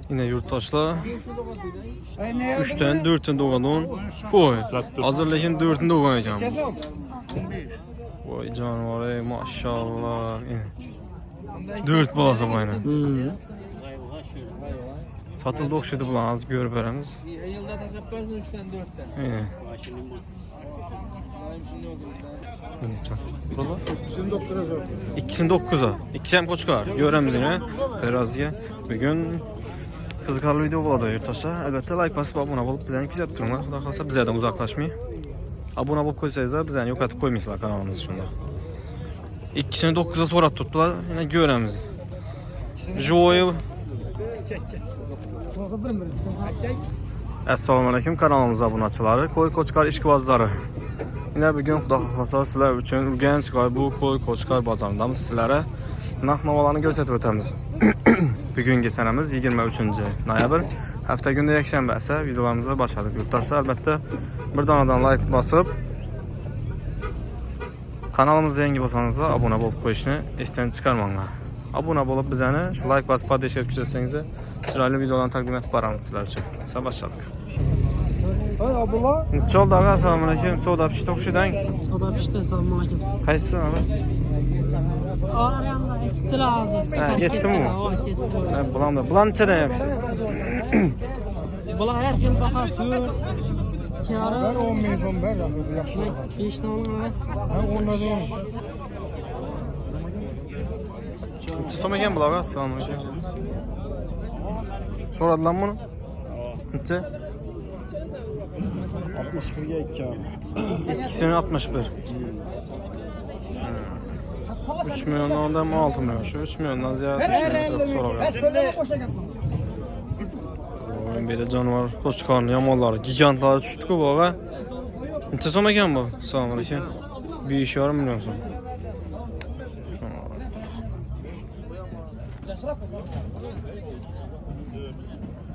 Yine yurttaşlar 3'ten 4'ten doğan koy. Hazır lekin 4'ün doğan ekan. Vay canavar ey maşallah. 4 balası bu aynen. Satıldı okşadı bulan az görüp veremiz. Yılda tasap versin 3'ten 4'ten. Yine. İkisini 9'a. İkisi hem koçkar. Göremiz yine. Teraziye. Bugün kızıkarlı video buladı yurttaşlar. Elbette like basıp abone olup bizden güzel durumlar. Daha kalsa bizden uzaklaşmayı. Abone olup koysanız da bizden yok atıp koymayısınlar kanalımızı şunda. İkisini 9'a sonra tuttular. Yine göremiz. Joel. Assalamu alaikum, kanalımıza abunaçıları, Koy Koçkar işqibazları. Yine bugün Xuda xahlasa sizler üçün Urgenç bu Koy Koçkar bazarındamız. Sizlere narx navalarını göstərib ötəmiz. Bugün sənəmiz 23 noyabr. Hafta gündə yakşənbə isə videolarımızı başladıq. Yurttaşlar əlbəttə bir danadan like basıb kanalımıza yeni olsanız da abone olup qoyuşunu esdən çıxarmağına. Abone olup bizəni şu like basıb paylaşıb küçəsəniz də çıraylı videolarını təqdim etib baramız sizlər üçün. Sə başladıq. Hay abla. Neçə oldu ağa? Assalamu alaikum. Soda pişti oxşudan. Soda pişti, selamun aleyküm. Qaysı abi? Arayanda gitti lazım. Gitti mi? Bulam da. Bulan neçədən yaxşı? Bula her gün bakar. Kârı. Ben 10 milyon ver yaxşı. 5 ne olur? Ha onlardan. Neçə soma ekan bu ağa? Assalamu alaikum. Soradılar mı bunu? Neçə? 61'ye 2 abi. İkisini 61. 3 milyondan ondan mı 6 milyon? Şu 3 milyondan ziyade 3 milyon sonra. Böyle canavar koçkarlı yamalları, gigantları düştü ki bu ağa. Neçə soma ekan bu? Assalamu alaikum. 1,5 milyon son.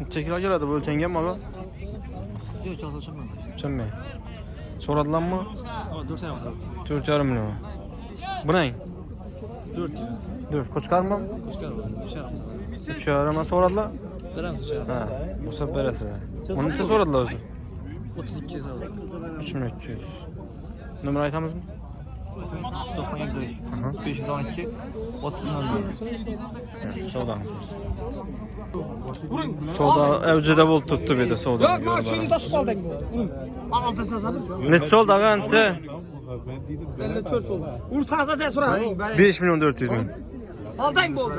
Neçə kilo gəledi bu ölçəngən mi ağa? Yok çalışamam. Ölçənmə. Soradılar mı? 4 sene var. 4,5 milyon. Bu ne? 4 ya. 4. Koçkar mı? Koşkar var. 3 arama soradılar. Verem sıçar. Ha, bu sefer beresi. Onun için soradılar özü. 32 lira. 3200. Numara aytamız mı? 97 Aha. 512 30 Soğudanız biz. Soğuda evcide bol tuttu bir de soğuda. Yok maçını da spaldan. Altısına sabır. Neçə oldu ağa neçə? 54 oldu. Urtağıza sen sonra. 5 milyon 400 bin. Aldayım bu oldu.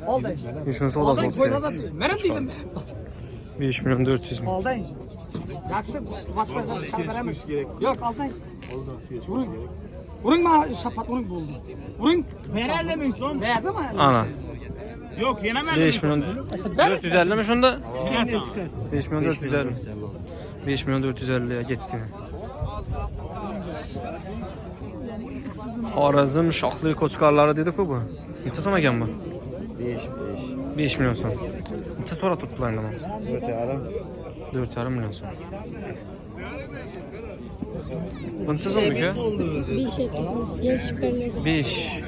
Aldayım. Şunu soğuda Aldayım olsun. koyda zaten. Menem değilim. 5 milyon 400 bin. Aldayım. Yakşı başka veremem. Yok aldayım. Vurun. Vurun ma şapat vurun bu oldu. Vurun. Vererle mi son? Verdi mi? Ana. Yok yenemem. 5 milyon 450 mi şunda? 5 milyon 450. 5 milyon 450'ye gitti. Xorazm şaxlı koçkarları dedik o bu. Neçə soma ekan bu? 5 milyon son. Neçə sonra tutdular indi bunu? 4,5 milyon son. Bu neçə somdu ki? 5 şekerli. 5.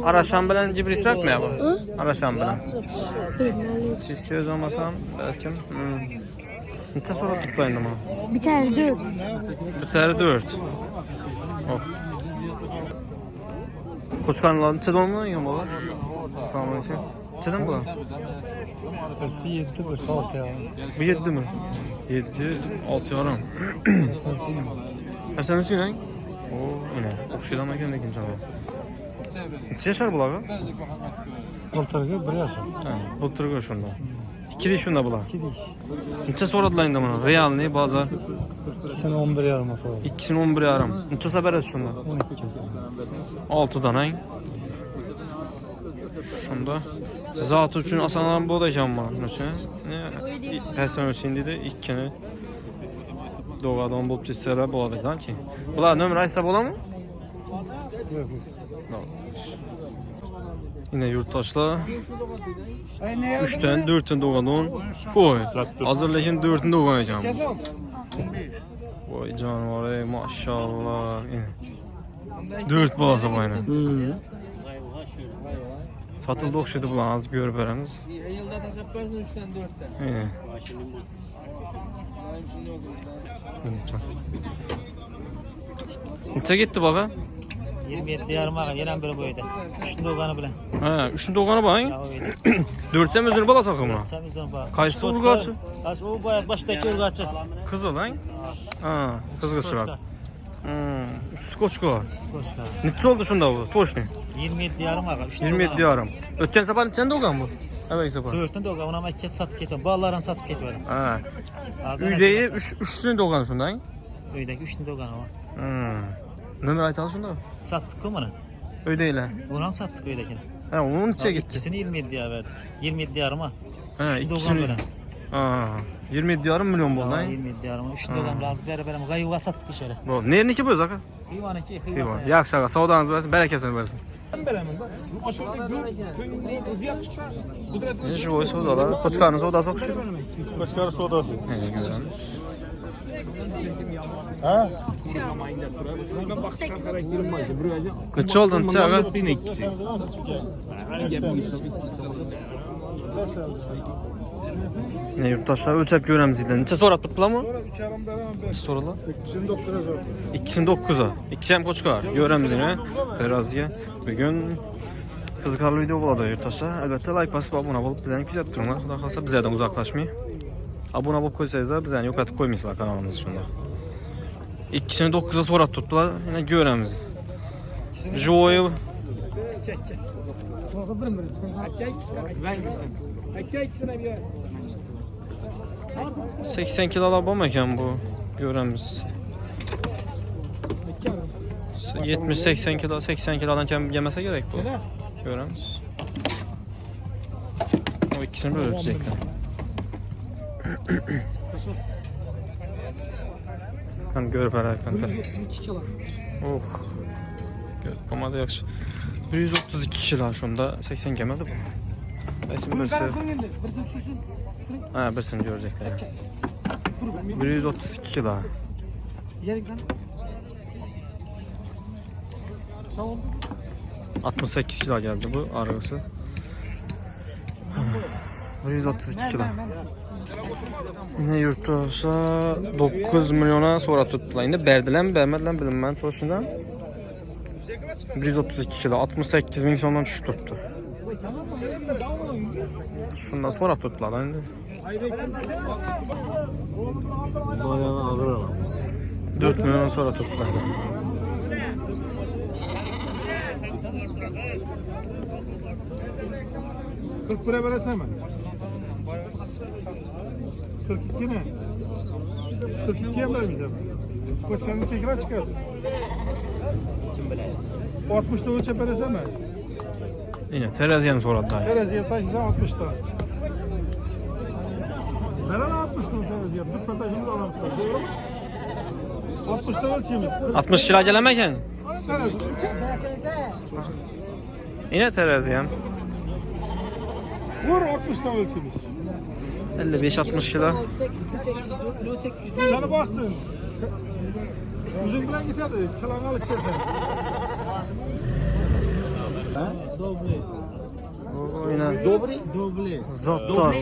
Araşan bilen gibritrak mı ya bu? Araşan bilen. Siz söz olmasam belki. Neçə sonra tutdular indi bunu? Bir tane 4. Bir tane 4. Oh. Koçkarlılar neçə dolma yiyin baba? Assalamu alaikum. Neçədən bu? 7 bir saat ya. Bu 7 mi? 7, 6 yarım. Sen misin lan? Oo, yine. Okşaydan mı kendine kimse var? Neçə yaşar bu lağı? Koltarga bir yaşa. Ha, bulturgu şunda. 2 diş şunda bu lağı. 2 diş. Neçə soradılar indi bunu? Real ne bazar? İkisini 11 yarıma sonra. İkisini 11 yarım. Neçə səbər şunda? 12 6 dana. Şunda. Zat üçün asanların bu da ekan var. Neçə? Həsən Hüseyin dedi 2-ni doğadan bulup gitsələr buladı sanki. Bunlar nömrə hesab ola mı? Yok. Yine yurttaşlar 3'ten 4'ten doğan koy. Hazır lekin 4'ün doğan ekan. Vay canavar ey maşallah. 4 balası bu aynen. Satıldı okşadı bulan az görüp veremiz. Yılda tasap versin 3'ten 4'ten. İyi. Neçe gitti baka? 27 yarım ağa yenen biri boyda. Üçünde oğlanı bilen. Ha, üçünü doğanı bakayın. Ya oydu. Dörtsem özünü bala takımına. Sen bizden bak. Kaçtı urgaçı? Kaç o boya baştaki urgaçı. Kızı lan. Ha, kızgısı var. Üstü koçko. Koşka. Neçe oldu şunda bu? Toş ne? 27 yarım ağa. 27 yarım. Ötken sefer sen doğan bu. Evet sefer. Törtün de oğlan ama ikip satıp getiyorum. Bağlarını satıp getiyorum. Ha. Üydeyi üçsünü doğan şundan. Öydeki üçünde oğlan ama. Nömer aytalı şunda. Sattık mı bunu? Öydeyle. Bunu mu sattık öydekini? Ha, onun içe gitti. İkisini 27 yarım verdik. 27 yarım ağa. Ha, Üçünde oğlan ikisini. bilen. Ha, 27 yarım milyon bu lan. 27 yarım. Üçünde oğlan razı beraber gayuva sattık içeri. Bu neyin iki bu zaka? Hıyvan iki İyi hıyvan. var. Yak şaka, sağdanız versin, bereketini versin. Ne şu boy sodalar, koçkarın sodası okşuyor. Koçkar sodası. Ne görüyorsun? Ha? Neçe oldun çağa? Ne yurttaşlar ölçep göremiz idi. Neçe sorat tuttular mı? Neçe soralar? 2'sini 9'a. 2 hem koçkar. Göremiz yine teraziye. Bugün kızıkarlı video buladı yurttaşlar. Elbette like basıp abone olup bizden güzel durumlar. Daha kalsa bizden uzaklaşmayı. Abone olup koysanız da bizden yok atıp koymayısınlar kanalımızı şunda. 2'sini 9'a sorat tuttular. Yine göremiz. Joyu 80 kilo bu mekan bu. Göremiz. 70-80 kilo, 80 kilodan kem yemese gerek bu. Göremiz. O ikisini böyle ölçecekler. Hani görüp herhalde. Oh. Pomada yaxşı. 132 kilo şunda 80 gemedi bu. Belki birisi. Ha birisini görecekler. 132 kilo. 68 kilo geldi bu arası. 132 kilo. Yine yurtta olsa 9 milyona sonra tuttular. Yine berdilen vermedilen bilinmən toşundan. 132 kilo 68 bin sondan düşüp tuttu. Şundan sonra tuttular da indi. Bayağı ağır ama. 4 milyon sonra tuttular. Kırk lira veresem mi? 42 ne? 42'ye mi vermeyeceğim? Koçkanın çekiler çıkardı. 60'da ölçep veresem mi? Yine teraziyen sonra da. Teraziye taşıyacağım 60'da. Veren 60'da teraziye. Bir taşımız alalım. 60'da ölçeyimiz. 60 kilo gelemeken. Terazi. Yine teraziyen. Vur 60'da ölçeyimiz. 55-60 kilo. Sana baktın. Uzun bilen git hadi. Çalanı alıp kesin. O yine zattar.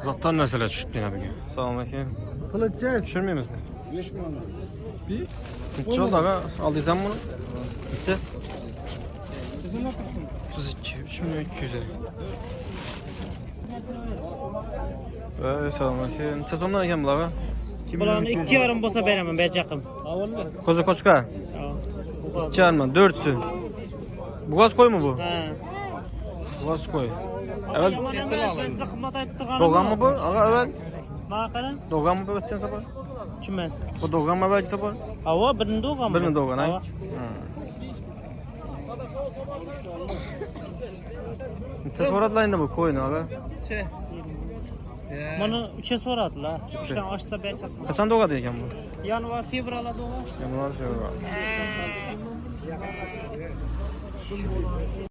Zattar nesile düşüp yine bugün. Selamünaleyküm. Kılıççı. Düşürmüyoruz mu? 5 milyon. Bir? Neçe oldu aga? Aldıysan bunu? Neçe? 32, 3 milyon 200 selamünaleyküm. Neçe sonlar eken bulağa? Bulanı 2 yarım bolsa veremem bercakım. Kozu koçka? 2 yarım, 4'sü. Buğaz koy mu bu? Ha. Buğaz koy. Evet. Ben sıkmat ettik Doğan mı bu? Aga evet. Maqalan? Doğan mı bu ötten sabah? Çimen. Bu doğan mı belki sabah? Ava birini doğan. Birini doğan ay. Neçe soradılar indi bu koyunu aga? Bunu 3'e soradılar. 3'ten açsa bercak. Kaçan doğadı eken bu? Yanvar fevrala doğar. Yanvar fevral.